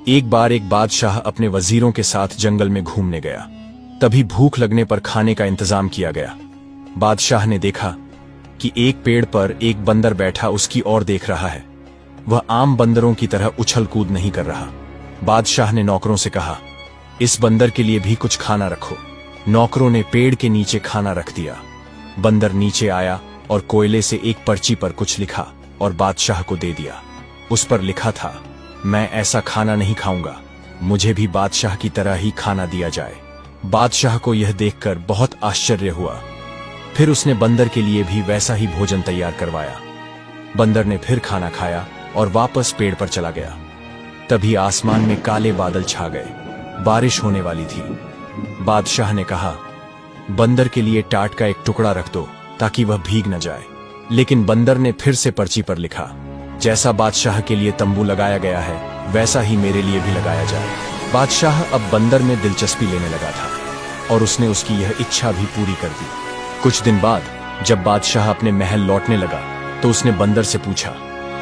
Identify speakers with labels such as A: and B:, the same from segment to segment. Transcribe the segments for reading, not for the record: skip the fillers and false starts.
A: एक बार एक बादशाह अपने वजीरों के साथ जंगल में घूमने गया। तभी भूख लगने पर खाने का इंतजाम किया गया। बादशाह ने देखा कि एक पेड़ पर एक बंदर बैठा उसकी ओर देख रहा है। वह आम बंदरों की तरह उछल कूद नहीं कर रहा। बादशाह ने नौकरों से कहा, इस बंदर के लिए भी कुछ खाना रखो। नौकरों ने पेड़ के नीचे खाना रख दिया। बंदर नीचे आया और कोयले से एक पर्ची पर कुछ लिखा और बादशाह को दे दिया। उस पर लिखा था, मैं ऐसा खाना नहीं खाऊंगा, मुझे भी बादशाह की तरह ही खाना दिया जाए। बादशाह को यह देखकर बहुत आश्चर्य हुआ। फिर उसने बंदर के लिए भी वैसा ही भोजन तैयार करवाया। बंदर ने फिर खाना खाया और वापस पेड़ पर चला गया। तभी आसमान में काले बादल छा गए, बारिश होने वाली थी। बादशाह ने कहा, बंदर के लिए टाट का एक टुकड़ा रख दो ताकि वह भीग न जाए। लेकिन बंदर ने फिर से पर्ची पर लिखा, जैसा बादशाह के लिए तंबू लगाया गया है वैसा ही मेरे लिए भी लगाया जाए। बादशाह अब बंदर में दिलचस्पी लेने लगा था और उसने उसकी यह इच्छा भी पूरी कर दी। कुछ दिन बाद जब बादशाह अपने महल लौटने लगा तो उसने बंदर से पूछा,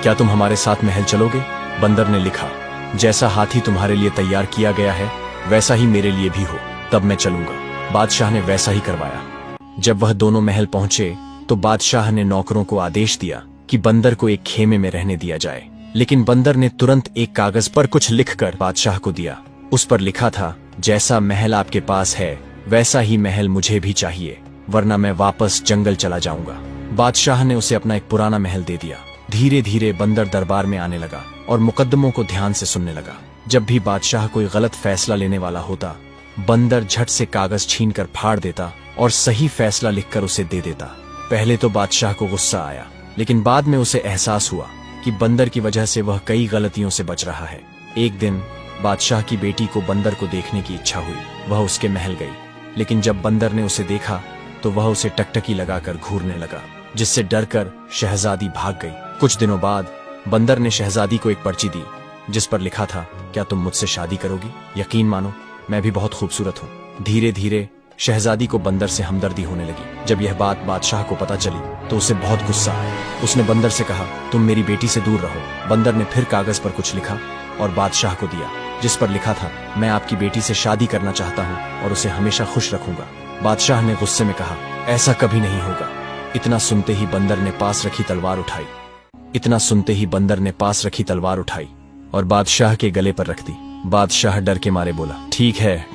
A: क्या तुम हमारे साथ महल चलोगे? बंदर ने लिखा, जैसा हाथी तुम्हारे लिए तैयार किया गया है वैसा ही मेरे लिए भी हो, तब मैं चलूंगा। बादशाह ने वैसा ही करवाया। जब वह दोनों महल पहुंचे तो बादशाह ने नौकरों को आदेश दिया कि बंदर को एक खेमे में रहने दिया जाए। लेकिन बंदर ने तुरंत एक कागज पर कुछ लिखकर बादशाह को दिया। उस पर लिखा था, जैसा महल आपके पास है वैसा ही महल मुझे भी चाहिए, वरना मैं वापस जंगल चला जाऊंगा। बादशाह ने उसे अपना एक पुराना महल दे दिया। धीरे धीरे बंदर दरबार में आने लगा और मुकद्दमों को ध्यान से सुनने लगा। जब भी बादशाह कोई गलत फैसला लेने वाला होता, बंदर झट से कागज छीनकर फाड़ देता और सही फैसला लिखकर उसे दे देता। पहले तो बादशाह को गुस्सा आया, लेकिन बाद में उसे एहसास हुआ कि बंदर की वजह से वह कई गलतियों से बच रहा है। एक दिन बादशाह की बेटी को बंदर को देखने की इच्छा हुई। वह उसके महल गई, लेकिन जब बंदर ने उसे देखा तो वह उसे टकटकी लगाकर घूरने लगा, जिससे डरकर शहजादी भाग गई। कुछ दिनों बाद बंदर ने शहजादी को एक पर्ची दी जिस पर लिखा था, क्या तुम मुझसे शादी करोगी? यकीन मानो, मैं भी बहुत खूबसूरत हूँ। धीरे धीरे शहजादी को बंदर से हमदर्दी होने लगी। जब यह बात बादशाह को पता चली तो उसे बहुत गुस्सा आया। उसने बंदर से कहा, तुम मेरी बेटी से दूर रहो। बंदर ने फिर कागज पर कुछ लिखा और बादशाह को दिया, जिस पर लिखा था, मैं आपकी बेटी से शादी करना चाहता हूँ और उसे हमेशा खुश रखूंगा। बादशाह ने गुस्से में कहा, ऐसा कभी नहीं होगा। इतना सुनते ही बंदर ने पास रखी तलवार उठाई और बादशाह के गले पर रख दी। बादशाह डर के मारे बोला, ठीक है,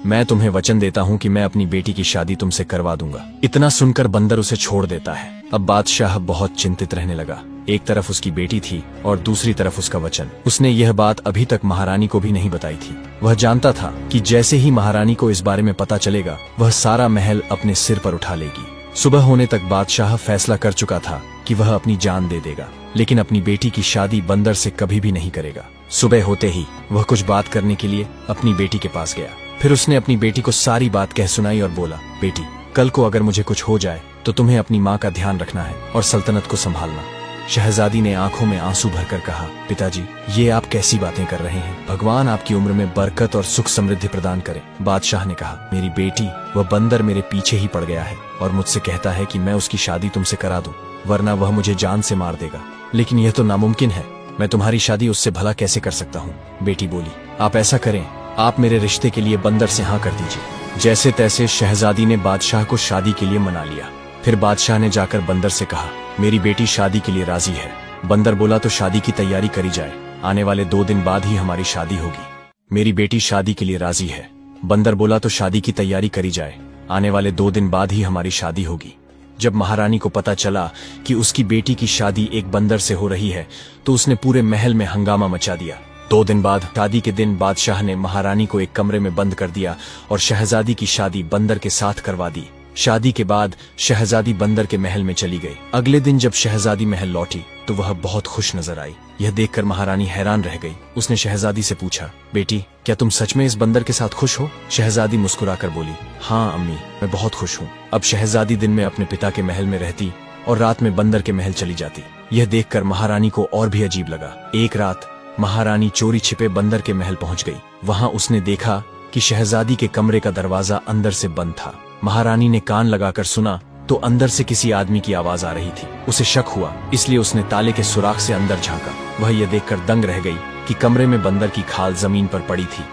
A: मैं तुम्हें वचन देता हूँ कि मैं अपनी बेटी की शादी तुमसे करवा दूंगा। इतना सुनकर बंदर उसे छोड़ देता है। अब बादशाह बहुत चिंतित रहने लगा। एक तरफ उसकी बेटी थी और दूसरी तरफ उसका वचन। उसने यह बात अभी तक महारानी को भी नहीं बताई थी। वह जानता था कि जैसे ही महारानी को इस बारे में पता चलेगा, वह सारा महल अपने सिर पर उठा लेगी। सुबह होने तक बादशाह फैसला कर चुका था कि वह अपनी जान दे देगा, लेकिन अपनी बेटी की शादी बंदर से कभी भी नहीं करेगा। सुबह होते ही वह कुछ बात करने के लिए अपनी बेटी के पास गया। फिर उसने अपनी बेटी को सारी बात कह सुनाई और बोला, बेटी, कल को अगर मुझे कुछ हो जाए तो तुम्हें अपनी माँ का ध्यान रखना है और सल्तनत को संभालना। शहजादी ने आंखों में आंसू भरकर कहा, पिताजी, ये आप कैसी बातें कर रहे हैं? भगवान आपकी उम्र में बरकत और सुख समृद्धि प्रदान करे। बादशाह ने कहा, मेरी बेटी, वह बंदर मेरे पीछे ही पड़ गया है और मुझसे कहता है कि मैं उसकी शादी तुमसे करा दूं, वरना वह मुझे जान से मार देगा। लेकिन यह तो नामुमकिन है, मैं तुम्हारी शादी उससे भला कैसे कर सकता हूँ? बेटी बोली, आप ऐसा करें, आप मेरे रिश्ते के लिए बंदर से हाँ कर दीजिए। जैसे तैसे शहजादी ने बादशाह को शादी के लिए मना लिया। फिर बादशाह ने जाकर बंदर से कहा, मेरी बेटी शादी के लिए राजी है। बंदर बोला, तो शादी की तैयारी करी जाए, आने वाले 2 दिन बाद ही हमारी शादी होगी। मेरी बेटी शादी के लिए राजी है। बंदर बोला, तो शादी की तैयारी करी जाए, आने वाले 2 दिन बाद ही हमारी शादी होगी। जब महारानी को पता चला कि उसकी बेटी की शादी एक बंदर से हो रही है तो उसने पूरे महल में हंगामा मचा दिया। 2 दिन बाद शादी के दिन बादशाह ने महारानी को एक कमरे में बंद कर दिया और शहजादी की शादी बंदर के साथ करवा दी। शादी के बाद शहजादी बंदर के महल में चली गई। अगले दिन जब शहजादी महल लौटी तो वह बहुत खुश नजर आई। यह देखकर महारानी हैरान रह गई। उसने शहजादी से पूछा, बेटी, क्या तुम सच में इस बंदर के साथ खुश हो? शहजादी मुस्कुराकर बोली, हाँ अम्मी, मैं बहुत खुश हूँ। अब शहजादी दिन में अपने पिता के महल में रहती और रात में बंदर के महल चली जाती। यह देखकर महारानी को और भी अजीब लगा। एक रात महारानी चोरी छिपे बंदर के महल पहुंच गई। वहां उसने देखा कि शहजादी के कमरे का दरवाजा अंदर से बंद था। महारानी ने कान लगाकर सुना तो अंदर से किसी आदमी की आवाज आ रही थी। उसे शक हुआ, इसलिए उसने ताले के सुराख से अंदर झांका। वह यह देखकर दंग रह गई कि कमरे में बंदर की खाल जमीन पर पड़ी थी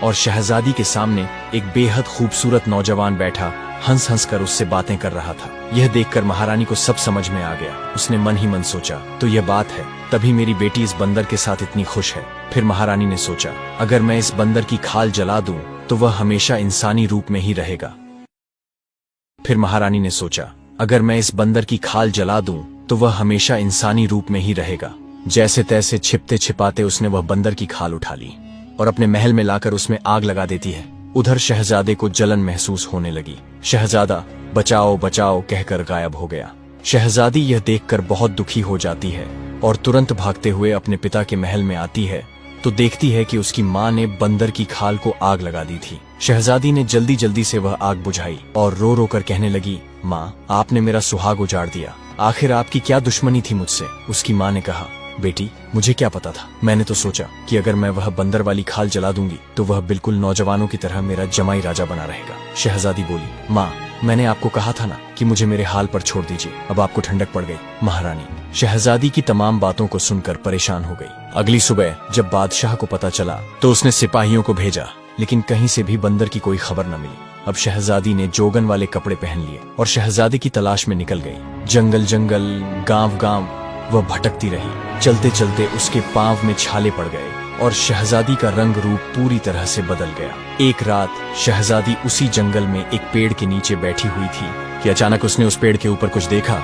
A: और शहजादी के सामने एक बेहद खूबसूरत नौजवान बैठा हंस हंस कर उससे बातें कर रहा था। यह देखकर महारानी को सब समझ में आ गया। उसने मन ही मन सोचा, तो यह बात है, तभी मेरी बेटी इस बंदर के साथ इतनी खुश है। फिर महारानी ने सोचा, अगर मैं इस बंदर की खाल जला दूं तो वह हमेशा इंसानी रूप में ही रहेगा। फिर महारानी ने सोचा, अगर मैं इस बंदर की खाल जला दूं तो वह हमेशा इंसानी रूप में ही रहेगा। जैसे तैसे छिपते छिपाते उसने वह बंदर की खाल उठा ली और अपने महल में लाकर उसमें आग लगा देती है। उधर शहजादे को जलन महसूस होने लगी। शहजादा बचाओ बचाओ कहकर गायब हो गया। शहजादी यह देखकर बहुत दुखी हो जाती है और तुरंत भागते हुए अपने पिता के महल में आती है तो देखती है कि उसकी माँ ने बंदर की खाल को आग लगा दी थी। शहजादी ने जल्दी जल्दी से वह आग बुझाई और रो रो कर कहने लगी, माँ, आपने मेरा सुहाग उजाड़ दिया। आखिर आपकी क्या दुश्मनी थी मुझसे? उसकी माँ ने कहा, बेटी, मुझे क्या पता था। मैंने तो सोचा कि अगर मैं वह बंदर वाली खाल जला दूंगी तो वह बिल्कुल नौजवानों की तरह मेरा जमाई राजा बना रहेगा। शहजादी बोली, माँ, मैंने आपको कहा था ना कि मुझे मेरे हाल पर छोड़ दीजिए। अब आपको ठंडक पड़ गई। महारानी शहजादी की तमाम बातों को सुनकर परेशान हो गई। अगली सुबह जब बादशाह को पता चला तो उसने सिपाहियों को भेजा, लेकिन कहीं से भी बंदर की कोई खबर न मिली। अब शहजादी ने जोगन वाले कपड़े पहन लिए और शहजादे की तलाश में निकल गई। जंगल जंगल, गांव गांव वह भटकती रही। चलते चलते उसके पांव में छाले पड़ गए और शहजादी का रंग रूप पूरी तरह से बदल गया। एक रात शहजादी उसी जंगल में एक पेड़ के नीचे बैठी हुई थी कि अचानक उसने उस पेड़ के ऊपर कुछ देखा।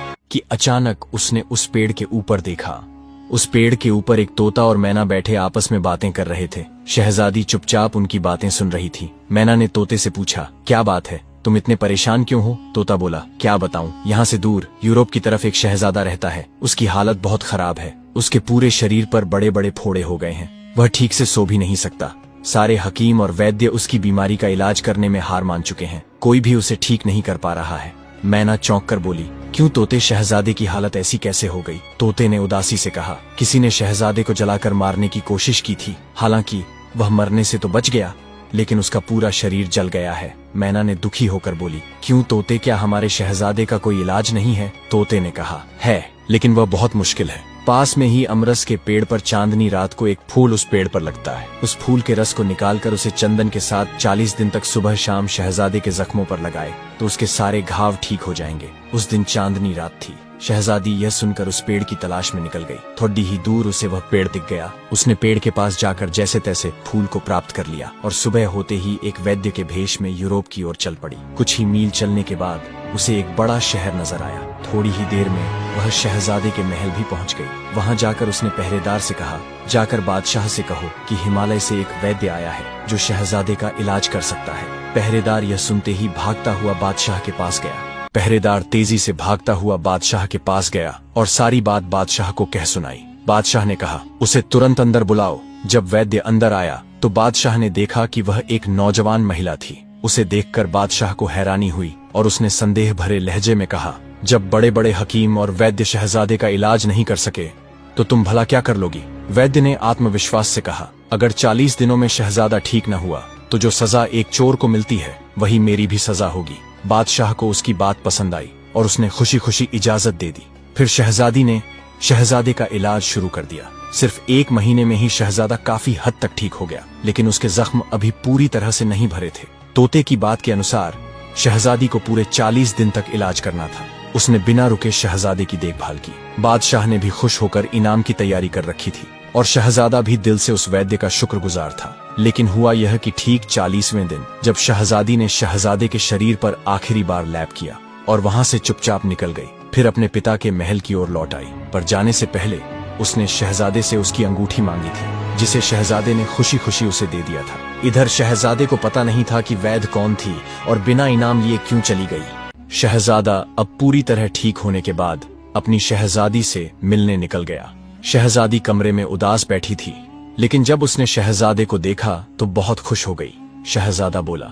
A: उस पेड़ के ऊपर एक तोता और मैना बैठे आपस में बातें कर रहे थे। शहजादी चुपचाप उनकी बातें सुन रही थी। मैना ने तोते से पूछा, क्या बात है, तुम इतने परेशान क्यों हो? तोता बोला, क्या बताऊं, यहाँ से दूर यूरोप की तरफ एक शहजादा रहता है। उसकी हालत बहुत खराब है। उसके पूरे शरीर पर बड़े बड़े फोड़े हो गए हैं। वह ठीक से सो भी नहीं सकता। सारे हकीम और वैद्य उसकी बीमारी का इलाज करने में हार मान चुके हैं। कोई भी उसे ठीक नहीं कर पा रहा है। मैना चौंक कर बोली, क्यों तोते, शहजादे की हालत ऐसी कैसे हो गई? तोते ने उदासी से कहा, किसी ने शहजादे को जलाकर मारने की कोशिश की थी। हालांकि वह मरने से तो बच गया, लेकिन उसका पूरा शरीर जल गया है। मैना ने दुखी होकर बोली, क्यों तोते, क्या हमारे शहजादे का कोई इलाज नहीं है? तोते ने कहा, है, लेकिन वह बहुत मुश्किल है। पास में ही अमरस के पेड़ पर चांदनी रात को एक फूल उस पेड़ पर लगता है। उस फूल के रस को निकालकर उसे चंदन के साथ 40 दिन तक सुबह शाम शहजादे के जख्मों पर लगाए तो उसके सारे घाव ठीक हो जाएंगे। उस दिन चांदनी रात थी। शहजादी यह सुनकर उस पेड़ की तलाश में निकल गई। थोड़ी ही दूर उसे वह पेड़ दिख गया। उसने पेड़ के पास जाकर जैसे तैसे फूल को प्राप्त कर लिया और सुबह होते ही एक वैद्य के भेष में यूरोप की ओर चल पड़ी। कुछ ही मील चलने के बाद उसे एक बड़ा शहर नजर आया। थोड़ी ही देर में वह शहजादे के महल भी पहुंच गई। वहां जाकर उसने पहरेदार से कहा, जाकर बादशाह से कहो कि हिमालय से एक वैद्य आया है जो शहजादे का इलाज कर सकता है। पहरेदार यह सुनते ही भागता हुआ बादशाह के पास गया। पहरेदार तेजी से भागता हुआ बादशाह के पास गया और सारी बात बादशाह को कह सुनाई। बादशाह ने कहा, उसे तुरंत अंदर बुलाओ। जब वैद्य अंदर आया तो बादशाह ने देखा कि वह एक नौजवान महिला थी। उसे देखकर बादशाह को हैरानी हुई और उसने संदेह भरे लहजे में कहा, जब बड़े बड़े हकीम और वैद्य शहजादे का इलाज नहीं कर सके तो तुम भला क्या कर लोगी? वैद्य ने आत्मविश्वास से कहा, अगर 40 दिनों में शहजादा ठीक न हुआ तो जो सजा एक चोर को मिलती है वही मेरी भी सजा होगी। बादशाह को उसकी बात पसंद आई और उसने खुशी खुशी इजाजत दे दी। फिर शहजादी ने शहजादे का इलाज शुरू कर दिया। सिर्फ 1 महीने में ही शहजादा काफी हद तक ठीक हो गया, लेकिन उसके जख्म अभी पूरी तरह से नहीं भरे थे। तोते की बात के अनुसार शहजादी को पूरे 40 दिन तक इलाज करना था। उसने बिना रुके शहजादे की देखभाल की। बादशाह ने भी खुश होकर इनाम की तैयारी कर रखी थी और शहजादा भी दिल से उस वैद्य का शुक्रगुजार था। लेकिन हुआ यह कि ठीक 40वें दिन जब शहजादी ने शहजादे के शरीर पर आखिरी बार लैप किया और वहां से चुपचाप निकल गई, फिर अपने पिता के महल की ओर लौट आई। पर जाने से पहले उसने शहजादे से उसकी अंगूठी मांगी थी, जिसे शहजादे ने खुशी खुशी उसे दे दिया था। इधर शहजादे को पता नहीं था कि वैद्य कौन थी और बिना इनाम लिए क्यों चली गई। शहजादा अब पूरी तरह ठीक होने के बाद अपनी शहजादी से मिलने निकल गया। शहजादी कमरे में उदास बैठी थी, लेकिन जब उसने शहजादे को देखा तो बहुत खुश हो गई। शहजादा बोला,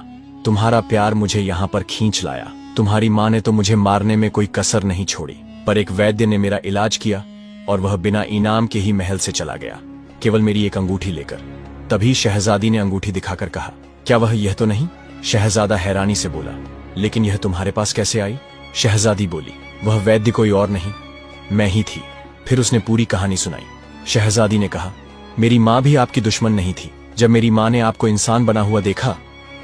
A: तुम्हारा प्यार मुझे यहाँ पर खींच लाया। तुम्हारी माँ ने तो मुझे मारने में कोई कसर नहीं छोड़ी, पर एक वैद्य ने मेरा इलाज किया और वह बिना इनाम के ही महल से चला गया, केवल मेरी एक अंगूठी लेकर। तभी शहजादी ने अंगूठी दिखाकर कहा, क्या वह यह तो नहीं? शहजादा हैरानी से बोला, लेकिन यह तुम्हारे पास कैसे आई? शहजादी बोली, वह वैद्य कोई और नहीं, मैं ही थी। फिर उसने पूरी कहानी सुनाई। शहजादी ने कहा, मेरी माँ भी आपकी दुश्मन नहीं थी। जब मेरी माँ ने आपको इंसान बना हुआ देखा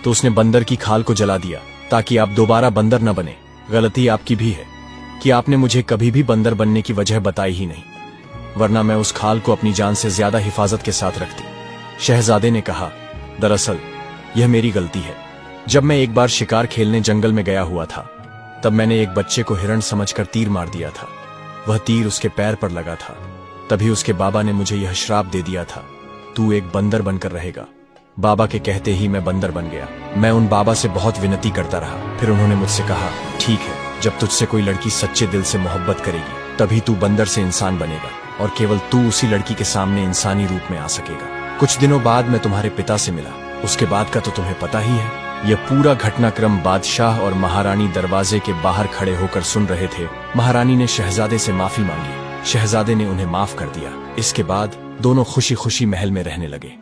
A: तो उसने बंदर की खाल को जला दिया ताकि आप दोबारा बंदर न बने। गलती आपकी भी है कि आपने मुझे कभी भी बंदर बनने की वजह बताई ही नहीं, वरना मैं उस खाल को अपनी जान से ज्यादा हिफाजत के साथ रखती। शहजादे ने कहा, दरअसल यह मेरी गलती है। जब मैं एक बार शिकार खेलने जंगल में गया हुआ था तब मैंने एक बच्चे को हिरण समझकर तीर मार दिया था। वह तीर उसके पैर पर लगा था। तभी उसके बाबा ने मुझे यह श्राप दे दिया था, तू एक बंदर बनकर रहेगा। बाबा के कहते ही मैं बंदर बन गया। मैं उन बाबा से बहुत विनती करता रहा। फिर उन्होंने मुझसे कहा, ठीक है, जब तुझसे कोई लड़की सच्चे दिल से मोहब्बत करेगी तभी तू बंदर से इंसान बनेगा और केवल तू उसी लड़की के सामने इंसानी रूप में आ सकेगा। कुछ दिनों बाद मैं तुम्हारे पिता से मिला। उसके बाद का तो तुम्हें पता ही है। यह पूरा घटनाक्रम बादशाह और महारानी दरवाजे के बाहर खड़े होकर सुन रहे थे। महारानी ने शहजादे से माफी मांगी। शहजादे ने उन्हें माफ कर दिया। इसके बाद दोनों खुशी खुशी महल में रहने लगे।